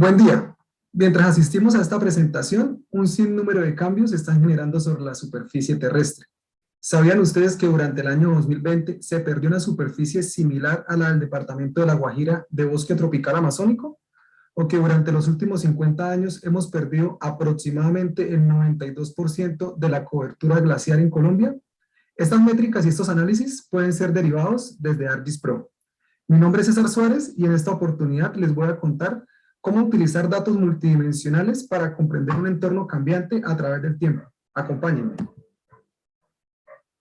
Buen día. Mientras asistimos a esta presentación, un sinnúmero de cambios se están generando sobre la superficie terrestre. ¿Sabían ustedes que durante el año 2020 se perdió una superficie similar a la del departamento de La Guajira de bosque tropical amazónico? ¿O que durante los últimos 50 años hemos perdido aproximadamente el 92% de la cobertura glaciar en Colombia? Estas métricas y estos análisis pueden ser derivados desde ArcGIS Pro. Mi nombre es César Suárez y en esta oportunidad les voy a contar cómo utilizar datos multidimensionales para comprender un entorno cambiante a través del tiempo. Acompáñenme.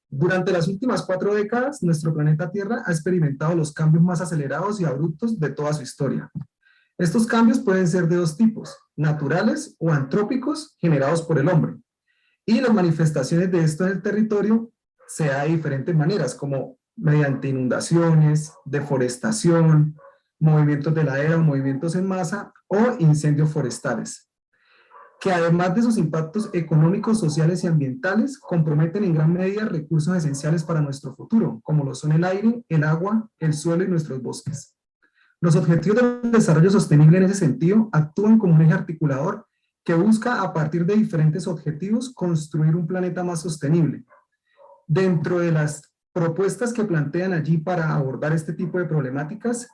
Durante las últimas 4 décadas, nuestro planeta Tierra ha experimentado los cambios más acelerados y abruptos de toda su historia. Estos cambios pueden ser de dos tipos, naturales o antrópicos generados por el hombre. Y las manifestaciones de esto en el territorio se da de diferentes maneras, como mediante inundaciones, deforestación, movimientos de ladera o movimientos en masa o incendios forestales, que además de sus impactos económicos, sociales y ambientales, comprometen en gran medida recursos esenciales para nuestro futuro, como lo son el aire, el agua, el suelo y nuestros bosques. Los objetivos del desarrollo sostenible en ese sentido actúan como un eje articulador que busca, a partir de diferentes objetivos, construir un planeta más sostenible. Dentro de las propuestas que plantean allí para abordar este tipo de problemáticas,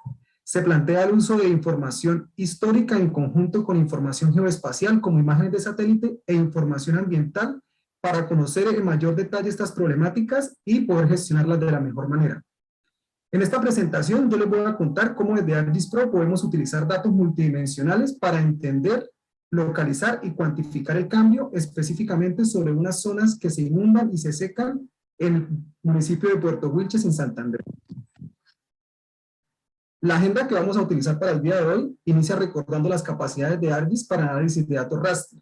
se plantea el uso de información histórica en conjunto con información geoespacial como imágenes de satélite e información ambiental para conocer en mayor detalle estas problemáticas y poder gestionarlas de la mejor manera. En esta presentación yo les voy a contar cómo desde ArcGIS Pro podemos utilizar datos multidimensionales para entender, localizar y cuantificar el cambio específicamente sobre unas zonas que se inundan y se secan en el municipio de Puerto Wilches, en Santander. La agenda que vamos a utilizar para el día de hoy inicia recordando las capacidades de ArcGIS para análisis de datos raster.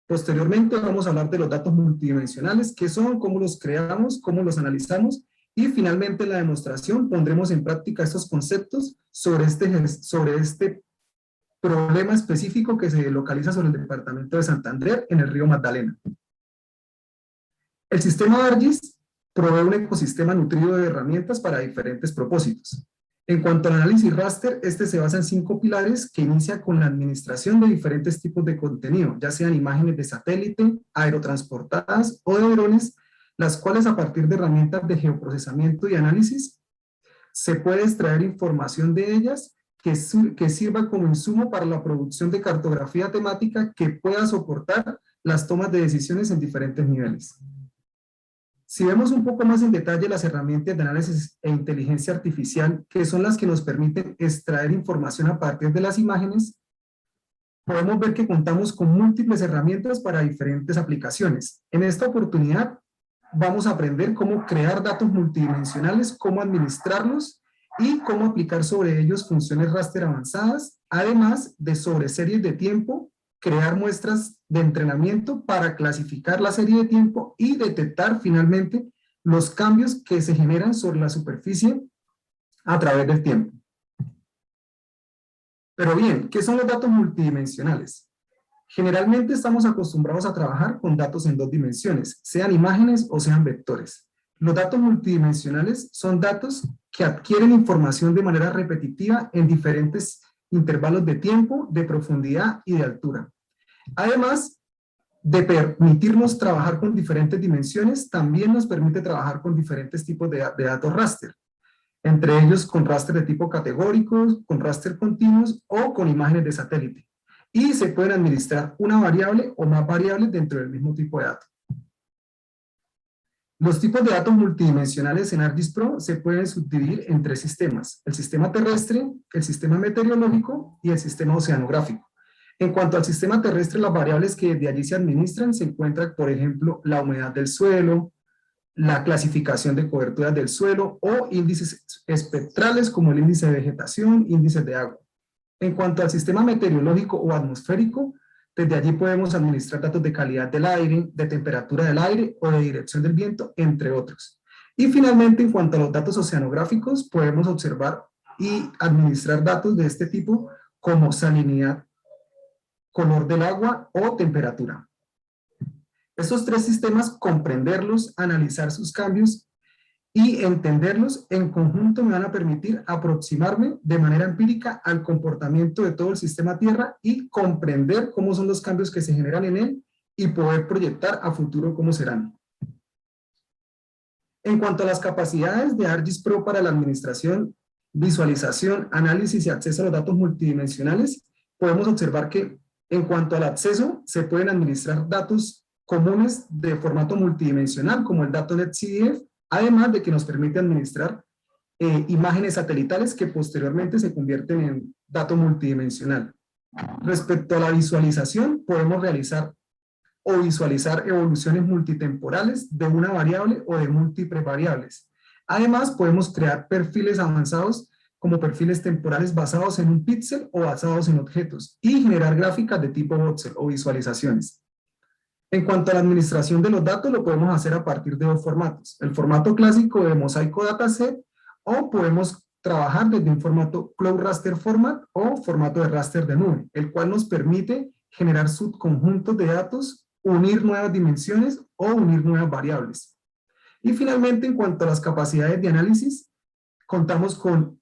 Posteriormente vamos a hablar de los datos multidimensionales, qué son, cómo los creamos, cómo los analizamos, y finalmente en la demostración pondremos en práctica estos conceptos sobre este problema específico que se localiza sobre el departamento de Santander en el río Magdalena. El sistema ArcGIS provee un ecosistema nutrido de herramientas para diferentes propósitos. En cuanto al análisis raster, este se basa en 5 pilares que inicia con la administración de diferentes tipos de contenido, ya sean imágenes de satélite, aerotransportadas o de drones, las cuales a partir de herramientas de geoprocesamiento y análisis se puede extraer información de ellas que sirva como insumo para la producción de cartografía temática que pueda soportar las tomas de decisiones en diferentes niveles. Si vemos un poco más en detalle las herramientas de análisis e inteligencia artificial, que son las que nos permiten extraer información a partir de las imágenes, podemos ver que contamos con múltiples herramientas para diferentes aplicaciones. En esta oportunidad vamos a aprender cómo crear datos multidimensionales, cómo administrarlos y cómo aplicar sobre ellos funciones raster avanzadas, además de sobre series de tiempo, crear muestras de entrenamiento para clasificar la serie de tiempo y detectar finalmente los cambios que se generan sobre la superficie a través del tiempo. Pero bien, ¿qué son los datos multidimensionales? Generalmente estamos acostumbrados a trabajar con datos en 2 dimensiones, sean imágenes o sean vectores. Los datos multidimensionales son datos que adquieren información de manera repetitiva en diferentes intervalos de tiempo, de profundidad y de altura. Además de permitirnos trabajar con diferentes dimensiones, también nos permite trabajar con diferentes tipos de datos raster, entre ellos con raster de tipo categórico, con raster continuos o con imágenes de satélite. Y se pueden administrar una variable o más variables dentro del mismo tipo de dato. Los tipos de datos multidimensionales en ArcGIS Pro se pueden subdividir en 3 sistemas: el sistema terrestre, el sistema meteorológico y el sistema oceanográfico. En cuanto al sistema terrestre, las variables que de allí se administran se encuentran, por ejemplo, la humedad del suelo, la clasificación de coberturas del suelo o índices espectrales como el índice de vegetación, índices de agua. En cuanto al sistema meteorológico o atmosférico, desde allí podemos administrar datos de calidad del aire, de temperatura del aire o de dirección del viento, entre otros. Y finalmente, en cuanto a los datos oceanográficos, podemos observar y administrar datos de este tipo como salinidad, color del agua o temperatura. Estos 3 sistemas, comprenderlos, analizar sus cambios y entenderlos en conjunto me van a permitir aproximarme de manera empírica al comportamiento de todo el sistema Tierra y comprender cómo son los cambios que se generan en él y poder proyectar a futuro cómo serán. En cuanto a las capacidades de ArcGIS Pro para la administración, visualización, análisis y acceso a los datos multidimensionales, podemos observar que en cuanto al acceso, se pueden administrar datos comunes de formato multidimensional, como el dato NetCDF, además de que nos permite administrar imágenes satelitales que posteriormente se convierten en dato multidimensional. Respecto a la visualización, podemos realizar o visualizar evoluciones multitemporales de una variable o de múltiples variables. Además, podemos crear perfiles avanzados como perfiles temporales basados en un píxel o basados en objetos y generar gráficas de tipo voxel o visualizaciones. En cuanto a la administración de los datos, lo podemos hacer a partir de dos formatos. El formato clásico de mosaico dataset o podemos trabajar desde un formato Cloud Raster Format o formato de raster de nube, el cual nos permite generar subconjuntos de datos, unir nuevas dimensiones o unir nuevas variables. Y finalmente, en cuanto a las capacidades de análisis, contamos con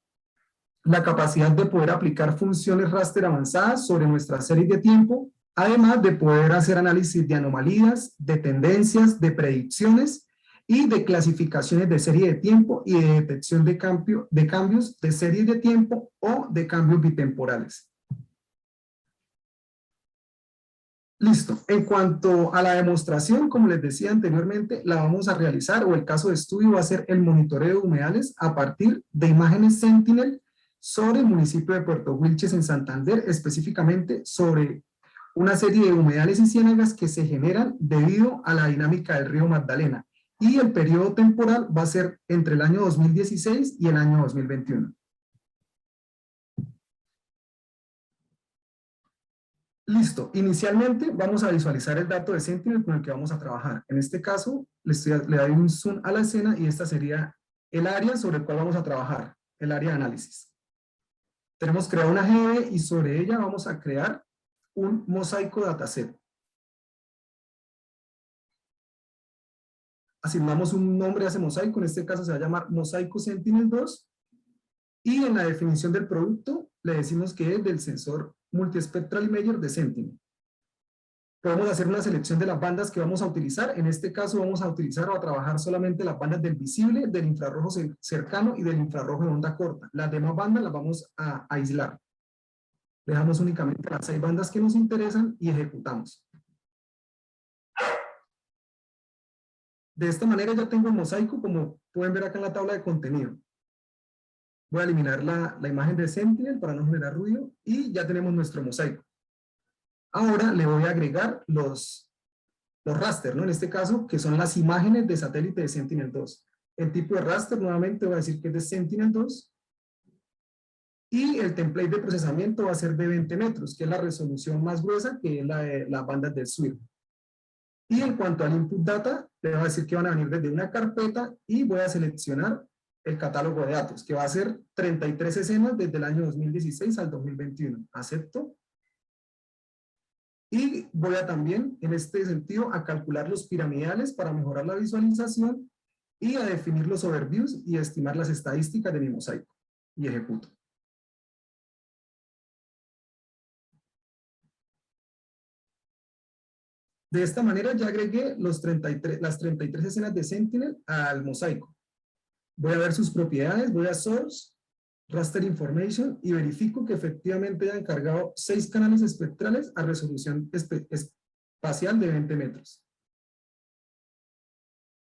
la capacidad de poder aplicar funciones raster avanzadas sobre nuestra serie de tiempo, además de poder hacer análisis de anomalías, de tendencias, de predicciones y de clasificaciones de serie de tiempo y de detección de cambios de series de tiempo o de cambios bitemporales. Listo. En cuanto a la demostración, como les decía anteriormente, la vamos a realizar, o el caso de estudio va a ser el monitoreo de humedales a partir de imágenes Sentinel sobre el municipio de Puerto Wilches en Santander, específicamente sobre una serie de humedales y ciénagas que se generan debido a la dinámica del río Magdalena. Y el periodo temporal va a ser entre el año 2016 y el año 2021. Listo, inicialmente vamos a visualizar el dato de Sentinel con el que vamos a trabajar. En este caso, le doy un zoom a la escena y esta sería el área sobre el cual vamos a trabajar, el área de análisis. Tenemos creado una GDB y sobre ella vamos a crear un mosaico dataset. Asignamos un nombre a ese mosaico, en este caso se va a llamar Mosaico Sentinel 2, y en la definición del producto le decimos que es del sensor Multispectral Imager de Sentinel. Podemos hacer una selección de las bandas que vamos a utilizar. En este caso vamos a utilizar o a trabajar solamente las bandas del visible, del infrarrojo cercano y del infrarrojo de onda corta. Las demás bandas las vamos a aislar. Dejamos únicamente las 6 bandas que nos interesan y ejecutamos. De esta manera ya tengo el mosaico, como pueden ver acá en la tabla de contenido. Voy a eliminar la imagen de Sentinel para no generar ruido y ya tenemos nuestro mosaico. Ahora le voy a agregar los raster, ¿no? En este caso, que son las imágenes de satélite de Sentinel-2. El tipo de raster, nuevamente voy a decir que es de Sentinel-2. Y el template de procesamiento va a ser de 20 metros, que es la resolución más gruesa, que es la de las bandas del SWIFT. Y en cuanto al input data, le voy a decir que van a venir desde una carpeta y voy a seleccionar el catálogo de datos, que va a ser 33 escenas desde el año 2016 al 2021. Acepto. Y voy a también, en este sentido, a calcular los piramidales para mejorar la visualización y a definir los overviews y estimar las estadísticas de mi mosaico. Y ejecuto. De esta manera ya agregué las 33 escenas de Sentinel al mosaico. Voy a ver sus propiedades, voy a Source, Raster Information y verifico que efectivamente hayan cargado 6 canales espectrales a resolución espacial de 20 metros.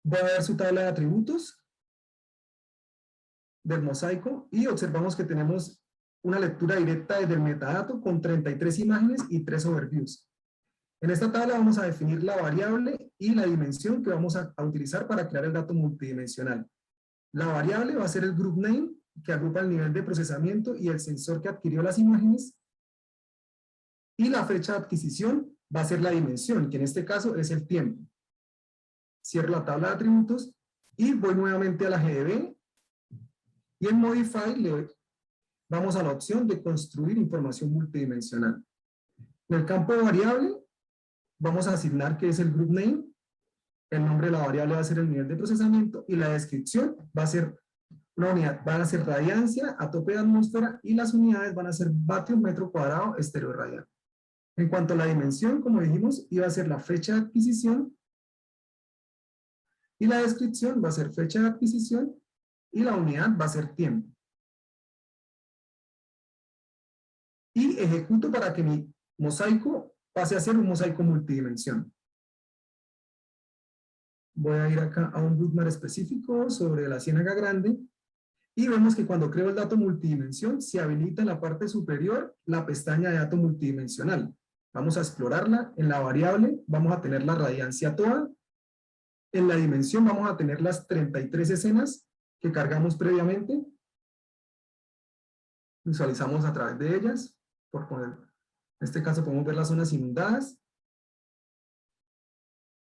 Voy a ver su tabla de atributos del mosaico y observamos que tenemos una lectura directa desde el metadato con 33 imágenes y 3 overviews. En esta tabla vamos a definir la variable y la dimensión que vamos a utilizar para crear el dato multidimensional. La variable va a ser el group name, que agrupa el nivel de procesamiento y el sensor que adquirió las imágenes. Y la fecha de adquisición va a ser la dimensión, que en este caso es el tiempo. Cierro la tabla de atributos y voy nuevamente a la GDB. Y en Modify vamos a la opción de construir información multidimensional. En el campo de variable vamos a asignar que es el group name, el nombre de la variable va a ser el nivel de procesamiento y la descripción va a ser una unidad, van a ser radiancia a tope de atmósfera y las unidades van a ser vatios metro cuadrado estéreo radiano. En cuanto a la dimensión, como dijimos, iba a ser la fecha de adquisición y la descripción va a ser fecha de adquisición y la unidad va a ser tiempo. Y ejecuto para que mi mosaico pase a ser un mosaico multidimensión. Voy a ir acá a un bootmap específico sobre la Ciénaga Grande y vemos que cuando creo el dato multidimensión se habilita en la parte superior la pestaña de dato multidimensional. Vamos a explorarla. En la variable vamos a tener la radiancia toda. En la dimensión vamos a tener las 33 escenas que cargamos previamente. Visualizamos a través de ellas. Por poner, en este caso podemos ver las zonas inundadas.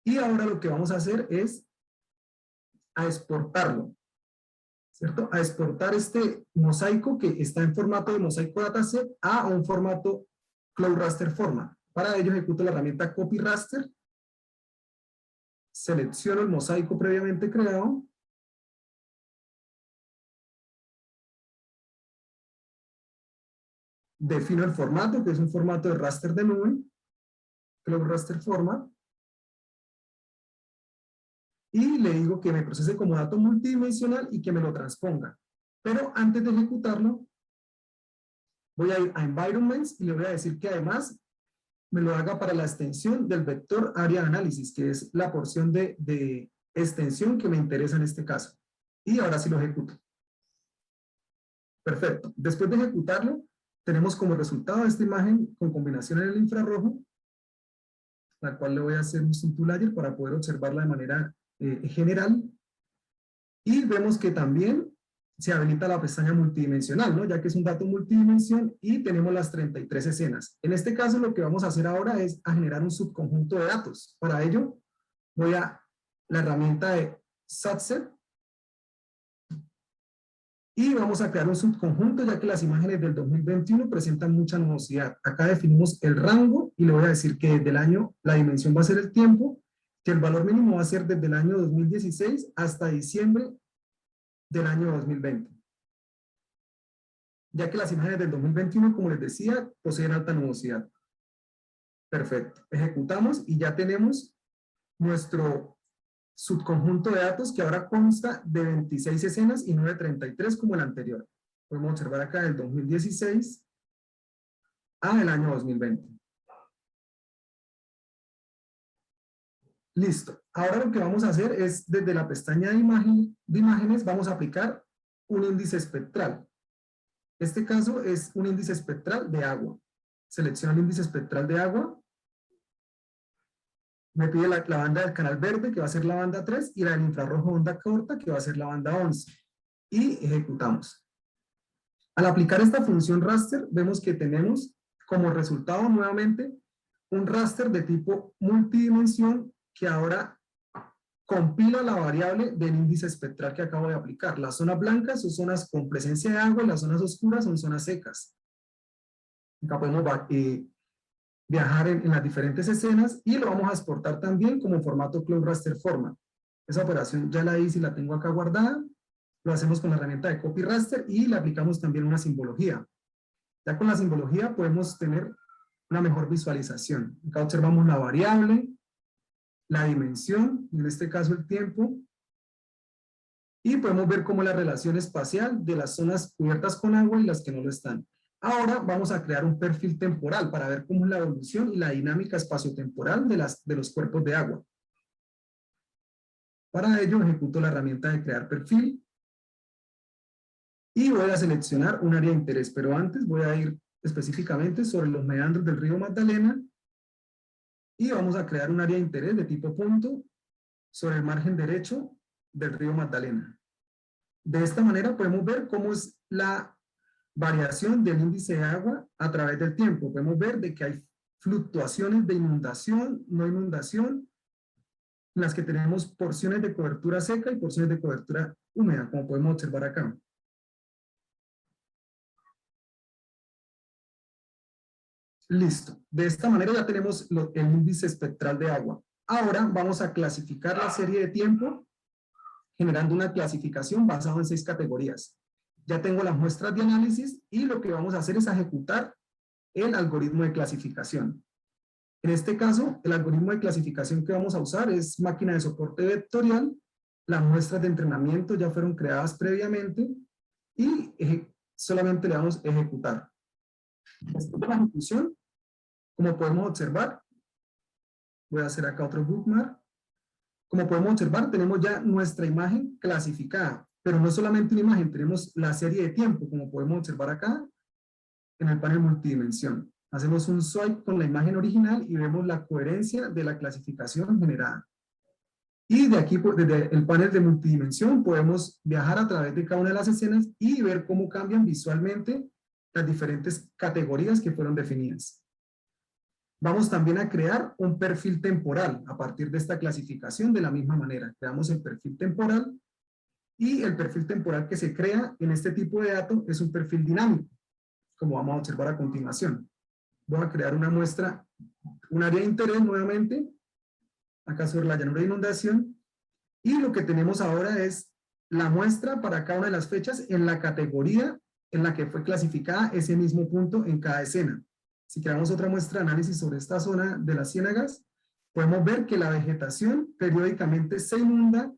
Y ahora lo que vamos a hacer es a exportarlo, ¿cierto? A exportar este mosaico que está en formato de mosaico dataset a un formato Cloud Raster Format. Para ello ejecuto la herramienta Copy Raster, selecciono el mosaico previamente creado, defino el formato, que es un formato de raster de nube, Cloud Raster Format, y le digo que me procese como dato multidimensional y que me lo transponga. Pero antes de ejecutarlo, voy a ir a Environments y le voy a decir que además me lo haga para la extensión del vector área de análisis, que es la porción de extensión que me interesa en este caso. Y ahora sí lo ejecuto. Perfecto. Después de ejecutarlo, tenemos como resultado esta imagen con combinación en el infrarrojo, la cual le voy a hacer un zoom to layer para poder observarla de manera general. Y vemos que también se habilita la pestaña multidimensional, ¿no? Ya que es un dato multidimensión y tenemos las 33 escenas. En este caso lo que vamos a hacer ahora es a generar un subconjunto de datos. Para ello voy a la herramienta de subset y vamos a crear un subconjunto ya que las imágenes del 2021 presentan mucha nubosidad. Acá definimos el rango y le voy a decir que desde el año la dimensión va a ser el tiempo, que el valor mínimo va a ser desde el año 2016 hasta diciembre del año 2020. Ya que las imágenes del 2021, como les decía, poseen alta nubosidad. Perfecto. Ejecutamos y ya tenemos nuestro subconjunto de datos que ahora consta de 26 escenas y no de 33 como el anterior. Podemos observar acá del 2016 al año 2020. Listo. Ahora lo que vamos a hacer es, desde la pestaña de imágenes, vamos a aplicar un índice espectral. Este caso es un índice espectral de agua. Selecciono el índice espectral de agua. Me pide la banda del canal verde, que va a ser la banda 3, y la del infrarrojo onda corta, que va a ser la banda 11. Y ejecutamos. Al aplicar esta función raster, vemos que tenemos como resultado nuevamente un raster de tipo multidimensión que ahora compila la variable del índice espectral que acabo de aplicar. Las zonas blancas son zonas con presencia de agua y las zonas oscuras son zonas secas. Acá podemos viajar en las diferentes escenas y lo vamos a exportar también como formato Cloud Raster Format. Esa operación ya la hice y la tengo acá guardada. Lo hacemos con la herramienta de Copy Raster y le aplicamos también una simbología. Ya con la simbología podemos tener una mejor visualización. Acá observamos la variable, la dimensión, en este caso el tiempo, y podemos ver cómo la relación espacial de las zonas cubiertas con agua y las que no lo están. Ahora vamos a crear un perfil temporal para ver cómo es la evolución y la dinámica espaciotemporal de los cuerpos de agua. Para ello ejecuto la herramienta de crear perfil y voy a seleccionar un área de interés, pero antes voy a ir específicamente sobre los meandros del río Magdalena y vamos a crear un área de interés de tipo punto sobre el margen derecho del río Magdalena. De esta manera podemos ver cómo es la variación del índice de agua a través del tiempo. Podemos ver de que hay fluctuaciones de inundación, no inundación, en las que tenemos porciones de cobertura seca y porciones de cobertura húmeda, como podemos observar acá. Listo. De esta manera ya tenemos el índice espectral de agua. Ahora vamos a clasificar la serie de tiempo generando una clasificación basada en 6 categorías. Ya tengo las muestras de análisis y lo que vamos a hacer es ejecutar el algoritmo de clasificación. En este caso, el algoritmo de clasificación que vamos a usar es máquina de soporte vectorial. Las muestras de entrenamiento ya fueron creadas previamente y solamente le damos a ejecutar. Después de la ejecución, como podemos observar, voy a hacer acá otro bookmark. Como podemos observar, tenemos ya nuestra imagen clasificada, pero no solamente una imagen, tenemos la serie de tiempo, como podemos observar acá en el panel multidimensión. Hacemos un swipe con la imagen original y vemos la coherencia de la clasificación generada. Y de aquí, desde el panel de multidimensión, podemos viajar a través de cada una de las escenas y ver cómo cambian visualmente las diferentes categorías que fueron definidas. Vamos también a crear un perfil temporal a partir de esta clasificación de la misma manera. Creamos el perfil temporal y el perfil temporal que se crea en este tipo de datos es un perfil dinámico, como vamos a observar a continuación. Voy a crear una muestra, un área de interés nuevamente, acá sobre la llanura de inundación, y lo que tenemos ahora es la muestra para cada una de las fechas en la categoría en la que fue clasificada ese mismo punto en cada escena. Si creamos otra muestra de análisis sobre esta zona de las ciénagas, podemos ver que la vegetación periódicamente se inunda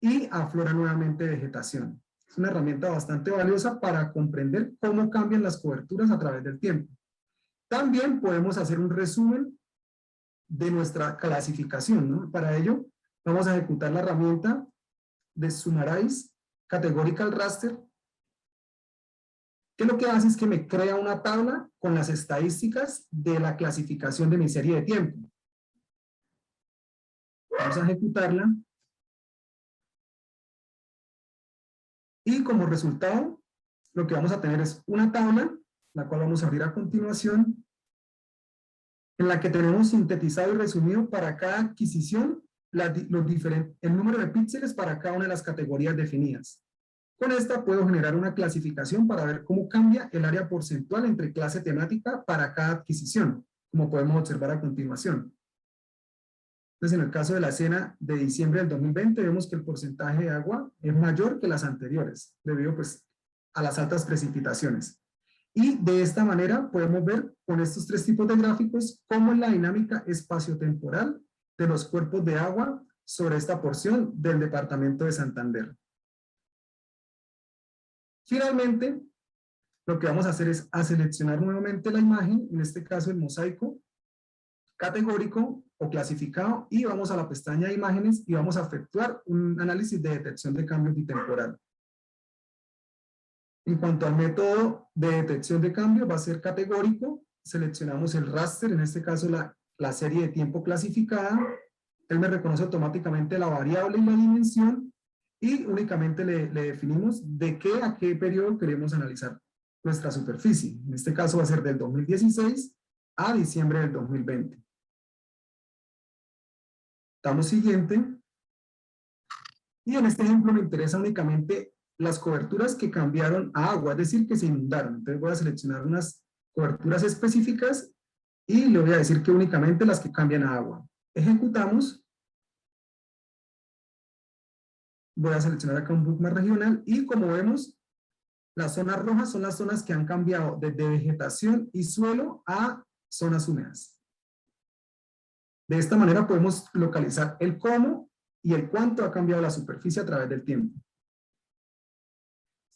y aflora nuevamente vegetación. Es una herramienta bastante valiosa para comprender cómo cambian las coberturas a través del tiempo. También podemos hacer un resumen de nuestra clasificación, ¿no? Para ello, vamos a ejecutar la herramienta de Summarize Categorical Raster, que lo que hace es que me crea una tabla con las estadísticas de la clasificación de mi serie de tiempo. Vamos a ejecutarla. Y como resultado, lo que vamos a tener es una tabla, la cual vamos a abrir a continuación, en la que tenemos sintetizado y resumido para cada adquisición el número de píxeles para cada una de las categorías definidas. Con esta puedo generar una clasificación para ver cómo cambia el área porcentual entre clase temática para cada adquisición, como podemos observar a continuación. Entonces, en el caso de la escena de diciembre del 2020, vemos que el porcentaje de agua es mayor que las anteriores, debido pues, a las altas precipitaciones. Y de esta manera podemos ver con estos 3 tipos de gráficos cómo es la dinámica espaciotemporal de los cuerpos de agua sobre esta porción del departamento de Santander. Finalmente, lo que vamos a hacer es a seleccionar nuevamente la imagen, en este caso el mosaico categórico o clasificado, y vamos a la pestaña de imágenes y vamos a efectuar un análisis de detección de cambio bitemporal. En cuanto al método de detección de cambio, va a ser categórico. Seleccionamos el raster, en este caso la serie de tiempo clasificada. Él me reconoce automáticamente la variable y la dimensión, y únicamente le definimos de qué a qué periodo queremos analizar nuestra superficie. En este caso va a ser del 2016 a diciembre del 2020. Damos siguiente. Y en este ejemplo me interesa únicamente las coberturas que cambiaron a agua, es decir, que se inundaron. Entonces voy a seleccionar unas coberturas específicas y le voy a decir que únicamente las que cambian a agua. Ejecutamos. Voy a seleccionar acá un bookmark regional y como vemos, las zonas rojas son las zonas que han cambiado desde vegetación y suelo a zonas húmedas. De esta manera podemos localizar el cómo y el cuánto ha cambiado la superficie a través del tiempo.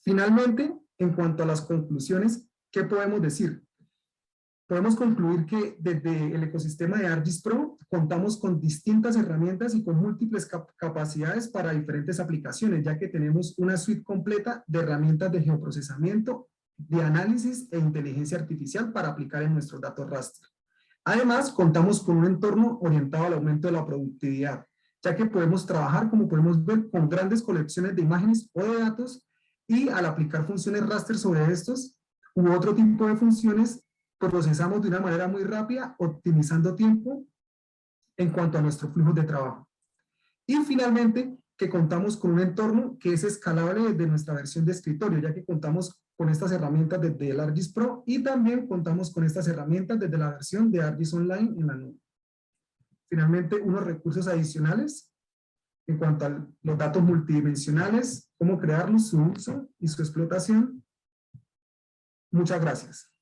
Finalmente, en cuanto a las conclusiones, ¿qué podemos decir? Podemos concluir que desde el ecosistema de ArcGIS Pro contamos con distintas herramientas y con múltiples capacidades para diferentes aplicaciones, ya que tenemos una suite completa de herramientas de geoprocesamiento, de análisis e inteligencia artificial para aplicar en nuestros datos raster. Además, contamos con un entorno orientado al aumento de la productividad, ya que podemos trabajar, como podemos ver, con grandes colecciones de imágenes o de datos, y al aplicar funciones raster sobre estos u otro tipo de funciones, procesamos de una manera muy rápida, optimizando tiempo en cuanto a nuestro flujo de trabajo. Y finalmente, que contamos con un entorno que es escalable desde nuestra versión de escritorio, ya que contamos con estas herramientas desde el ArcGIS Pro y también contamos con estas herramientas desde la versión de ArcGIS Online en la nube. Finalmente, unos recursos adicionales en cuanto a los datos multidimensionales, cómo crearlos, su uso y su explotación. Muchas gracias.